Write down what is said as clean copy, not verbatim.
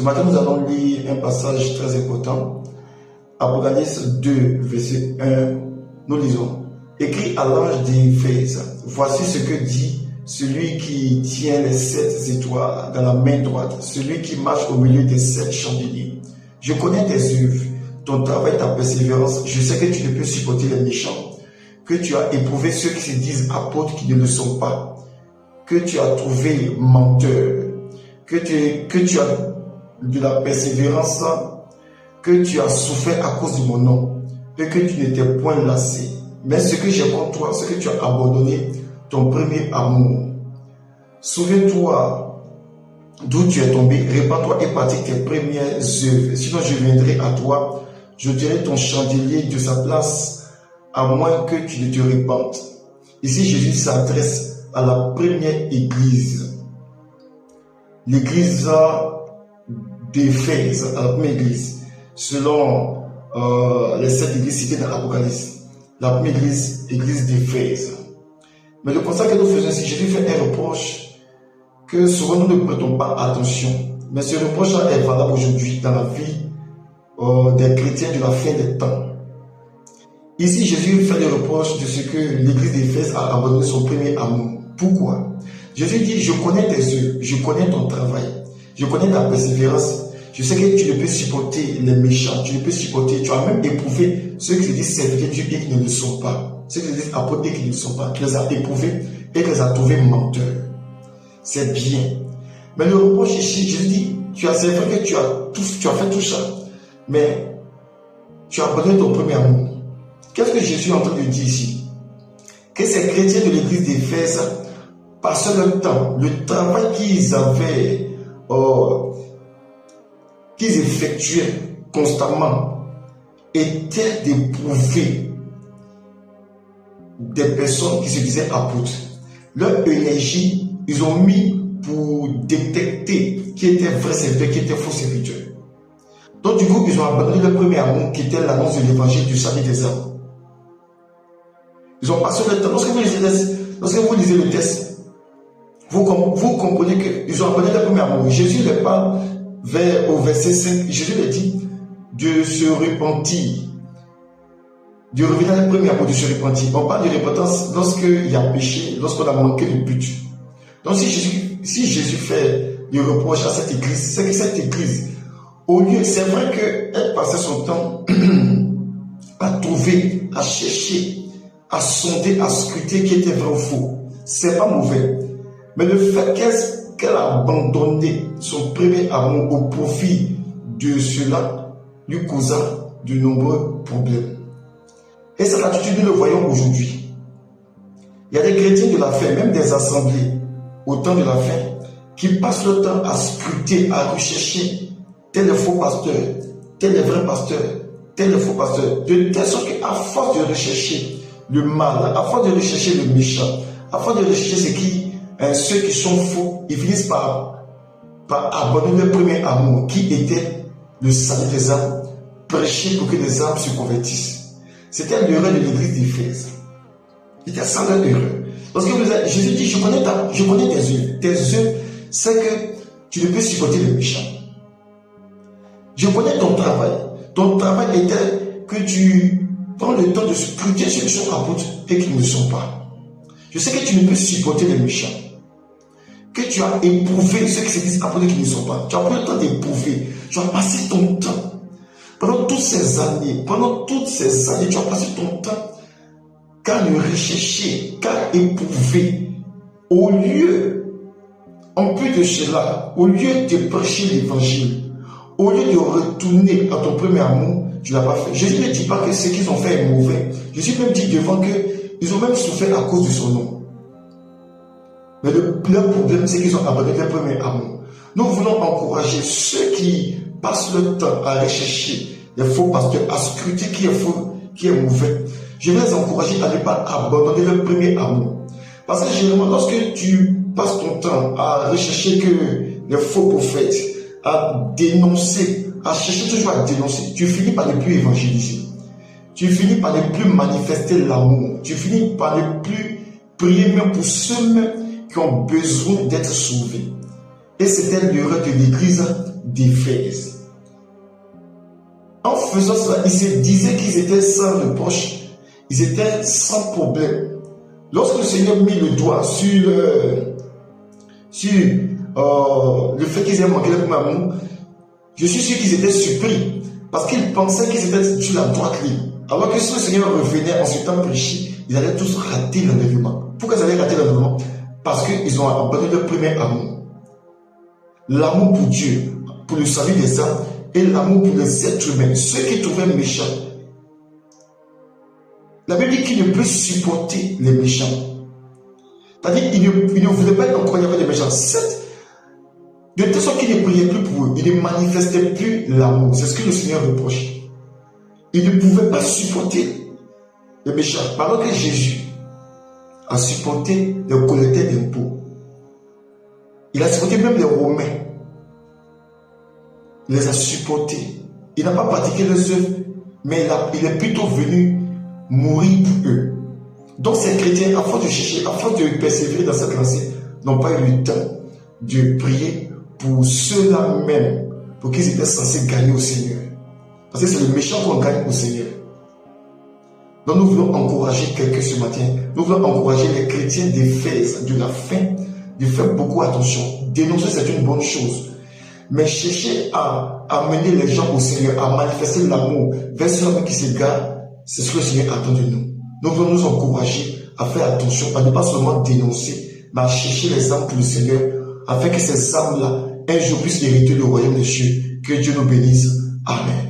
Ce matin, nous allons lire un passage très important. Apocalypse 2, verset 1, nous lisons. Écrit à l'ange d'Éphèse, voici ce que dit celui qui tient les 7 étoiles dans la main droite, celui qui marche au milieu des 7 chandeliers. Je connais tes œuvres, ton travail, ta persévérance. Je sais que tu ne peux supporter les méchants, que tu as éprouvé ceux qui se disent apôtres qui ne le sont pas, que tu as trouvé menteur, que tu as de la persévérance, que tu as souffert à cause de mon nom, et que tu n'étais point lassé. Mais ce que j'ai contre toi, c'est que tu as abandonné ton premier amour. Souviens-toi d'où tu es tombé, répands-toi et pratique tes premières œuvres. Sinon je viendrai à toi, je dirai ton chandelier de sa place, à moins que tu ne te répandes. Ici Jésus s'adresse à la première église. L'église d'Éphèse, à la première église, selon les 7 églises citées dans l'Apocalypse. La première église, église d'Éphèse. Mais le constat que nous faisons ici, Jésus fait un reproche que souvent nous ne prêtons pas attention. Mais ce reproche-là est valable aujourd'hui dans la vie des chrétiens de la fin des temps. Ici, Jésus fait le reproche de ce que l'église d'Éphèse a abandonné son premier amour. Pourquoi? Jésus dit, je connais tes œuvres, je connais ton travail, je connais ta persévérance, je sais que tu ne peux supporter les méchants, tu ne peux supporter, tu as même éprouvé ceux qui se disent serviteurs de Dieu et qui ne le sont pas, ceux qui se disent apôtres et qui ne le sont pas, tu les as éprouvés et tu les as trouvés menteurs. C'est bien. Mais le reproche ici, Jésus dit, c'est vrai que tu as fait tout ça, mais tu as abandonné ton premier amour. Qu'est-ce que Jésus est en train de dire ici? Que ces chrétiens de l'église d'Éphèse passaient leur temps, le travail qu'ils avaient, qu'ils effectuaient constamment, était d'éprouver des personnes qui se disaient apôtres. Leur énergie, ils ont mis pour détecter qui était vrai serviteur, qui était faux serviteur. Donc du coup, ils ont abandonné le premier amour qui était l'annonce de l'évangile du salut des âmes. Ils ont passé le temps. Lorsque vous lisez le texte, vous comprenez qu'ils ont abandonné le premier amour. Jésus leur parle au verset 5. Jésus leur dit de se repentir, de revenir à le premier amour, de se repentir. On parle de repentance lorsqu'il y a péché, lorsqu'on a manqué le but. Donc si Jésus fait le reproche à cette église, c'est que cette église, au lieu, c'est vrai qu'elle passait son temps à trouver, à chercher, à sonder, à scruter qui était vrai ou faux. C'est pas mauvais. Mais le fait qu'elle a abandonné son premier amour au profit de cela lui causa de nombreux problèmes. Et cette attitude, nous le voyons aujourd'hui. Il y a des chrétiens de la fin, même des assemblées, au temps de la fin, qui passent le temps à scruter, à rechercher tel est faux pasteur, tel est vrai pasteur, tel est faux pasteur, de telle sorte qu'à force de rechercher le mal, à force de rechercher le méchant, à force de rechercher ceux qui sont faux, ils finissent par abandonner le premier amour qui était le salut des âmes, prêcher pour que les âmes se convertissent. C'était l'erreur de l'église d'Éphèse. C'était ça leur erreur. Parce que Jésus dit, je connais tes œuvres. Tes œuvres, c'est que tu ne peux supporter les méchants. Je connais ton travail. Ton travail était que tu prends le temps de scruter ceux qui sont apôtres et qui ne le sont pas. Je sais que tu ne peux supporter les méchants. Que tu as éprouvé ceux qui se disent apôtres et qui ne le sont pas. Tu as pris le temps d'éprouver. Tu as passé ton temps. Pendant toutes ces années, tu as passé ton temps qu'à le rechercher, qu'à éprouver. Au lieu, en plus de cela, au lieu de prêcher l'évangile, au lieu de retourner à ton premier amour, tu ne l'as pas fait. Jésus ne dit pas que ce qu'ils ont fait est mauvais. Jésus même dit devant qu'ils ont même souffert à cause de son nom. Mais leur problème, c'est qu'ils ont abandonné leur premier amour. Nous voulons encourager ceux qui passent le temps à rechercher les faux pasteurs, à scruter qui est faux, qui est mauvais. Je vais les encourager à ne pas abandonner leur premier amour. Parce que généralement, lorsque tu passes ton temps à rechercher que les faux prophètes, à dénoncer, à chercher toujours à dénoncer, tu finis par ne plus évangéliser. Tu finis par ne plus manifester l'amour. Tu finis par ne plus prier même pour ceux qui ont besoin d'être sauvés. Et c'était l'erreur de l'église d'Éphèse. En faisant cela, ils se disaient qu'ils étaient sans reproche, ils étaient sans problème. Lorsque le Seigneur mit le doigt sur le fait qu'ils aient manqué le amour, je suis sûr qu'ils étaient surpris parce qu'ils pensaient qu'ils étaient sur la droite ligne. Alors que si le Seigneur revenait en ce temps prêché, ils allaient tous rater l'enlèvement. Pourquoi ils allaient rater l'enlèvement? Parce qu'ils ont abandonné leur premier amour. L'amour pour Dieu, pour le salut des âmes et l'amour pour les êtres humains, ceux qui trouvaient méchants. La Bible dit qu'il ne peut supporter les méchants. C'est-à-dire qu'il ne voulait pas être en croyant avec les méchants. Certes, de telle sorte qu'il ne priait plus pour eux, il ne manifestait plus l'amour. C'est ce que le Seigneur reproche. Il ne pouvait pas supporter les méchants. Alors que Jésus a supporté les collecteurs d'impôts. Il a supporté même les Romains. Il les a supportés. Il n'a pas pratiqué les œuvres, mais il est plutôt venu mourir pour eux. Donc ces chrétiens, à force de chercher, à force de persévérer dans cette lancée, n'ont pas eu le temps de prier pour ceux-là même, pour qu'ils étaient censés gagner au Seigneur. Parce que c'est le méchant qu'on gagne au Seigneur. Donc nous voulons encourager quelqu'un ce matin. Nous voulons encourager les chrétiens d'Éphèse, de la fin, de faire beaucoup attention. Dénoncer, c'est une bonne chose. Mais chercher à amener les gens au Seigneur, à manifester l'amour vers ceux qui s'égarent, c'est ce que le Seigneur attend de nous. Nous voulons nous encourager à faire attention, à ne pas seulement dénoncer, mais à chercher les âmes pour le Seigneur, afin que ces âmes-là, un jour puissent hériter le royaume des cieux. Que Dieu nous bénisse. Amen.